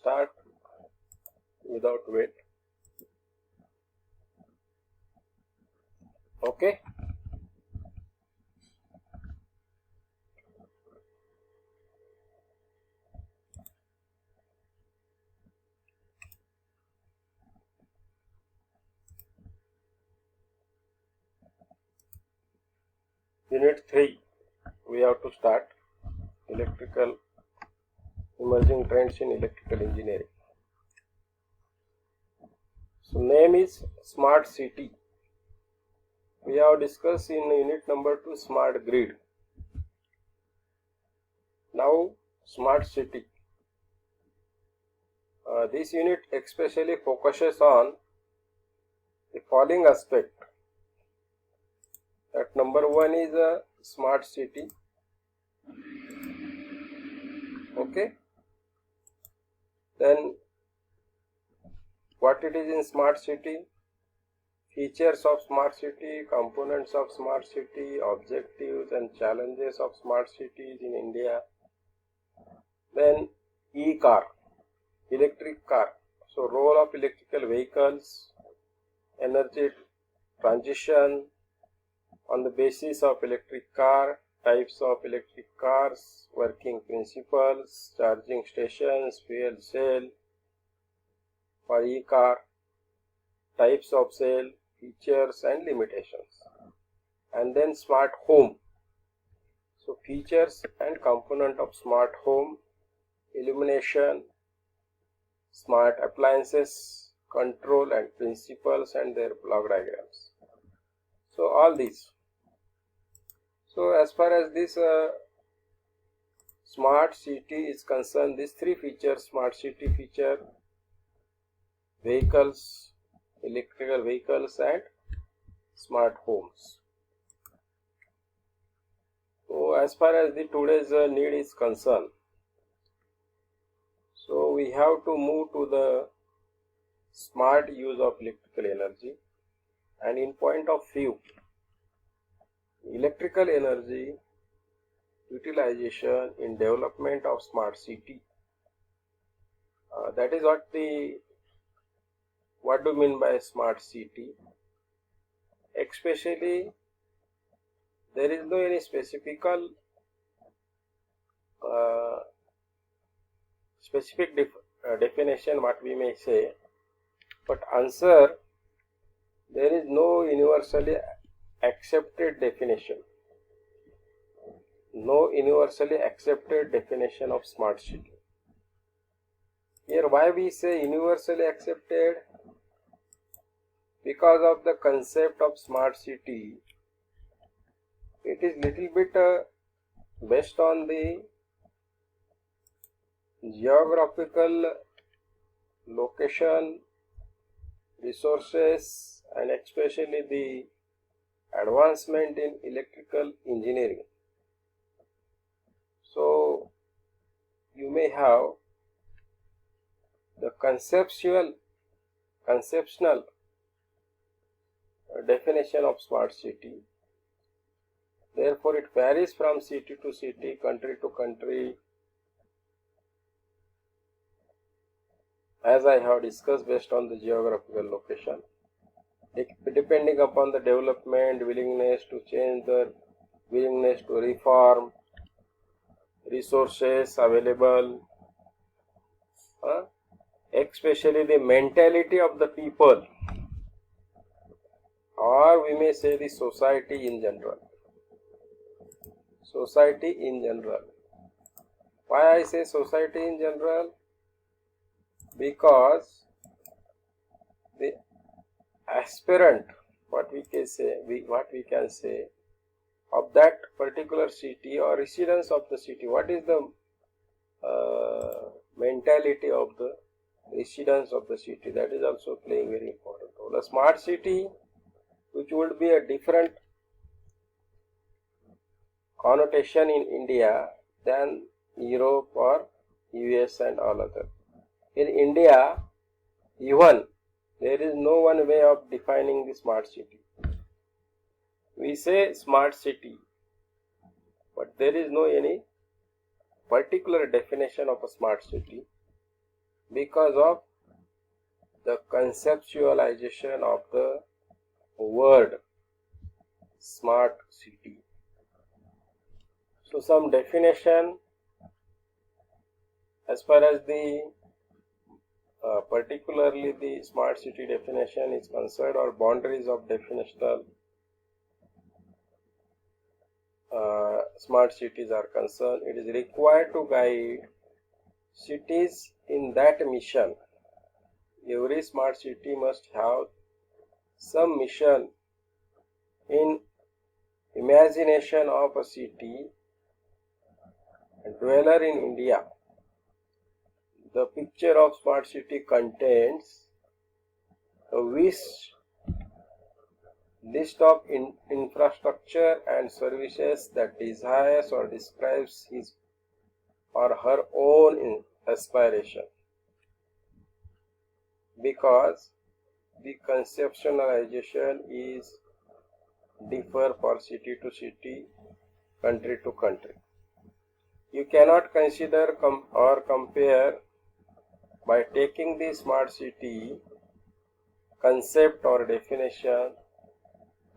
start without wait. Okay. Unit 3, we have to start electrical emerging trends in electrical engineering. So name is smart city. We have discussed in unit number 2 smart grid. Now smart city. This unit especially focuses on the following aspect. That number 1 is a smart city. Okay. Then what it is in smart city, features of smart city, components of smart city, objectives and challenges of smart cities in India. Then e-car, electric car. So role of electrical vehicles, energy transition on the basis of electric car, types of electric cars, working principles, charging stations, fuel cell for e-car, types of cell, features and limitations. And then smart home. So features and component of smart home, illumination, smart appliances, control and principles and their block diagrams. So all these. So as far as this smart city is concerned, these three features, smart city feature, vehicles, electrical vehicles and smart homes. So as far as the today's need is concerned, so we have to move to the smart use of electrical energy, and in point of view, electrical energy utilization in development of smart city. That is what do you mean by smart city? Especially there is no any specific definition what we may say, but answer, there is no universally accepted definition. No universally accepted definition of smart city. Here why we say universally accepted? Because of the concept of smart city, it is little bit based on the geographical location, resources and especially the advancement in electrical engineering. So you may have the conceptual definition of smart city. Therefore it varies from city to city, country to country, as I have discussed, based on the geographical location, depending upon the development, willingness to change, the willingness to reform, resources available, especially the mentality of the people, or we may say the society in general. Society in general. Why I say society in general? Because the aspirant, what we can say of that particular city or residents of the city, what is the mentality of the residents of the city, that is also playing very important role. A smart city, which would be a different connotation in India than Europe or US and all other. In India, even there is no one way of defining the smart city. We say smart city, but there is no any particular definition of a smart city. because of the conceptualization of the word smart city. So some definition as far as the particularly the smart city definition is concerned, or boundaries of definitional smart cities are concerned, it is required to guide cities in that mission. Every smart city must have some mission in imagination of a city dweller in India. The picture of smart city contains a list of infrastructure and services that desires or describes his or her own aspiration, because the conceptualization is differ for city to city, country to country. You cannot consider or compare by taking the smart city concept or definition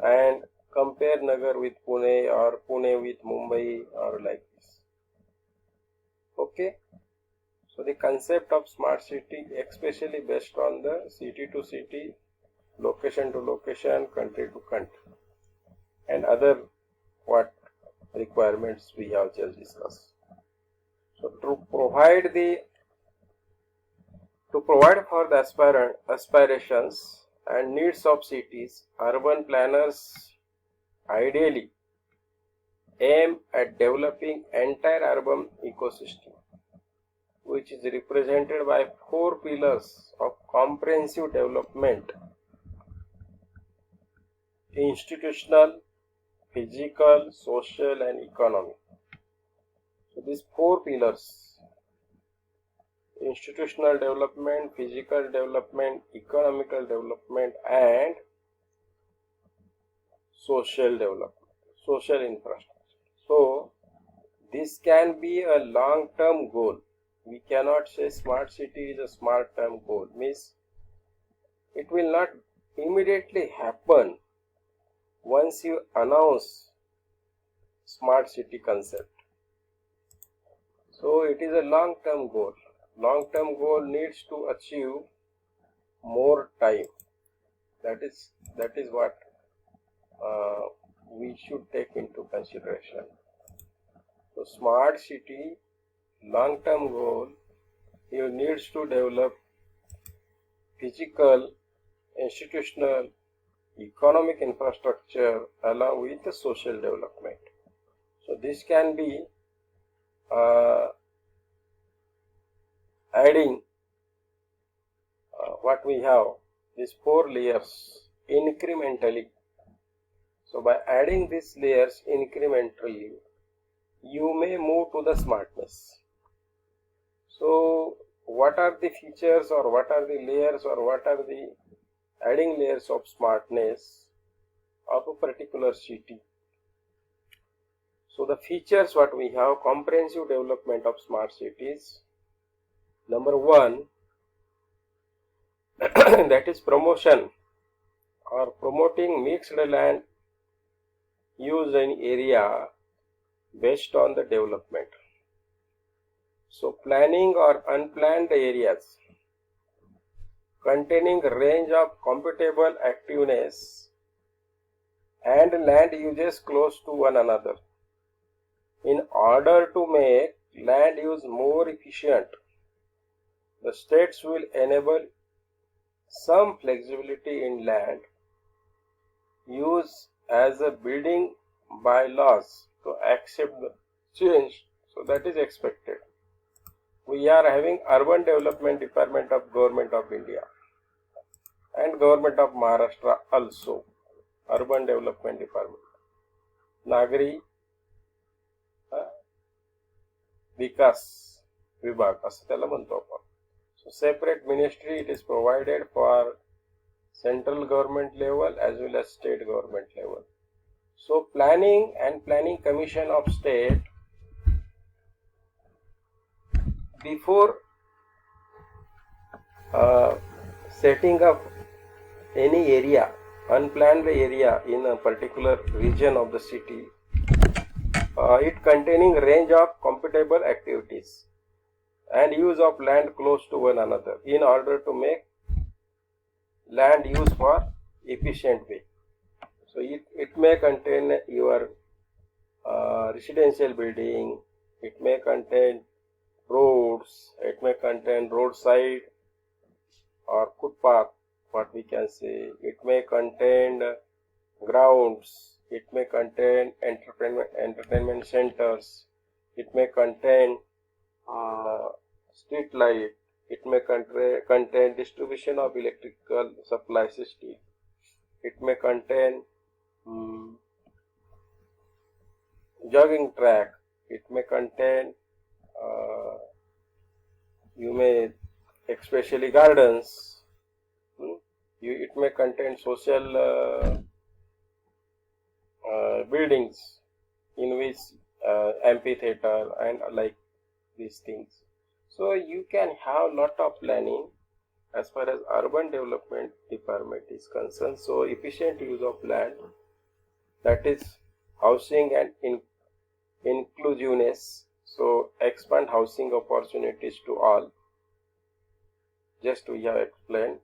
and compare Nagar with Pune or Pune with Mumbai or like this. Okay, so the concept of smart city, especially based on the city to city, location to location, country to country, and other what requirements we have just discussed. So to provide for the aspirations and needs of cities, urban planners ideally aim at developing entire urban ecosystem, which is represented by 4 pillars of comprehensive development: institutional, physical, social and economic. So these 4 pillars: institutional development, physical development, economical development and social development, social infrastructure. So this can be a long-term goal. We cannot say smart city is a smart-term goal. Means it will not immediately happen once you announce smart city concept. So it is a long-term goal. Long-term goal needs to achieve more time. That is what we should take into consideration. So smart city long-term goal, you needs to develop physical, institutional, economic infrastructure along with the social development. So this can be adding what we have, these 4 layers incrementally. So by adding these layers incrementally, you may move to the smartness. So what are the features or what are the layers or what are the adding layers of smartness of a particular city? So the features what we have: comprehensive development of smart cities. Number 1, that is promotion or promoting mixed land use in area based on the development. So planning or unplanned areas containing range of compatible activeness and land uses close to one another. In order to make land use more efficient, the states will enable some flexibility in land use as a building bylaws to accept the change. So that is expected. We are having Urban Development Department of Government of India and Government of Maharashtra also, Urban Development Department, Nagari Vikas Vibhag असं त्याला म्हणतो आपण. So separate ministry it is provided for central government level as well as state government level. So planning and planning commission of state, before setting up any area, unplanned area in a particular region of the city, it containing range of compatible activities and use of land close to one another in order to make land use for efficient way. So it may contain your residential building, it may contain roads, it may contain roadside or footpath, what we can say, it may contain grounds, it may contain entertainment centers, it may contain street light, it may contain distribution of electrical supply system, it may contain jogging track, it may contain you may especially gardens, it may contain social buildings in which amphitheater and like these things. So you can have lot of planning as far as urban development department is concerned. So efficient use of land, that is housing and inclusiveness. So expand housing opportunities to all, just we have explained.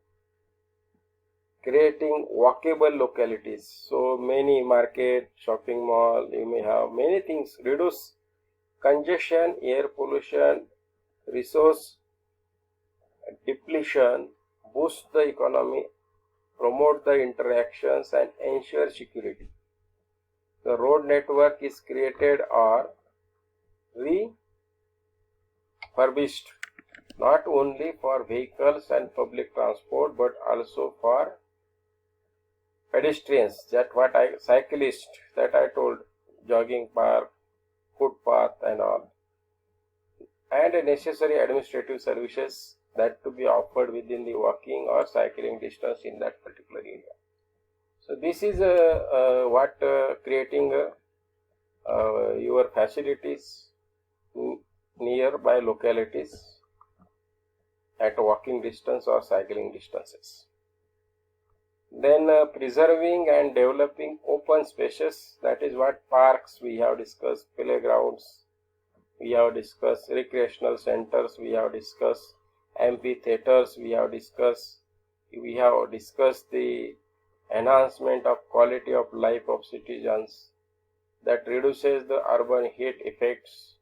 Creating walkable localities, so many market, shopping mall, you may have many things. Reduce congestion, air pollution, resource depletion, boost the economy, promote the interactions and ensure security. The road network is created or refurbished not only for vehicles and public transport but also for pedestrians, cyclists, that I told, jogging park, footpath and all, and necessary administrative services that to be offered within the walking or cycling distance in that particular area. So this is what creating your facilities nearby localities at walking distance or cycling distances. Then preserving and developing open spaces, that is what parks we have discussed, playgrounds we have discussed, recreational centers we have discussed, amphitheaters we have discussed the enhancement of quality of life of citizens, that reduces the urban heat effects,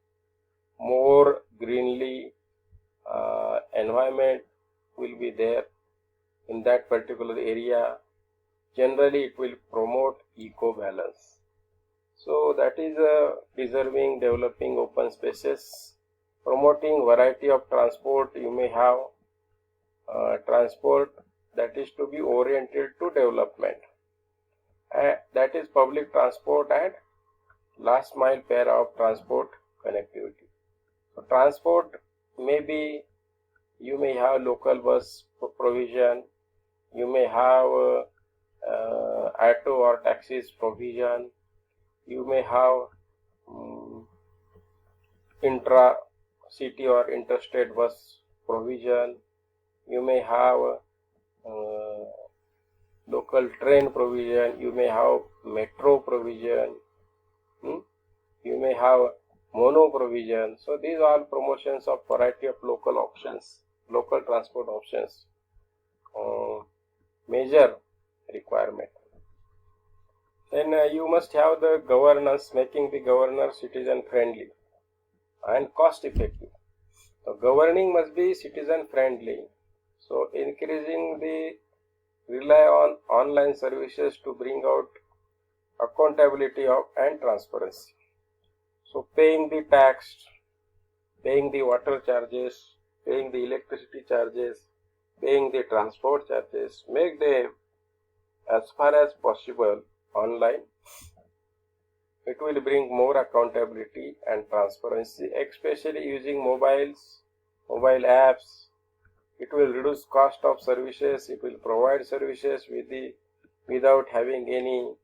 more greenly environment will be there in that particular area. Generally it will promote eco balance. So that is preserving, developing open spaces, promoting variety of transport. You may have transport that is to be oriented to development, that is public transport and last mile pair of transport connectivity. So transport maybe you may have local bus provision, you may have auto or taxis provision, you may have intra-city or interstate bus provision, you may have local train provision, you may have metro provision, you may have mono provision. So these are all promotions of variety of local options, local transport options, major requirement. Then you must have the governance, making the governor citizen friendly and cost effective. So governing must be citizen friendly. So increasing the rely on online services to bring out accountability of and transparency. So paying the tax, paying the water charges, paying the electricity charges, paying the transport charges, make them as far as possible online. It will bring more accountability and transparency, especially using mobile apps. It will reduce cost of services, it will provide services without having any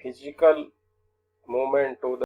physical movement to the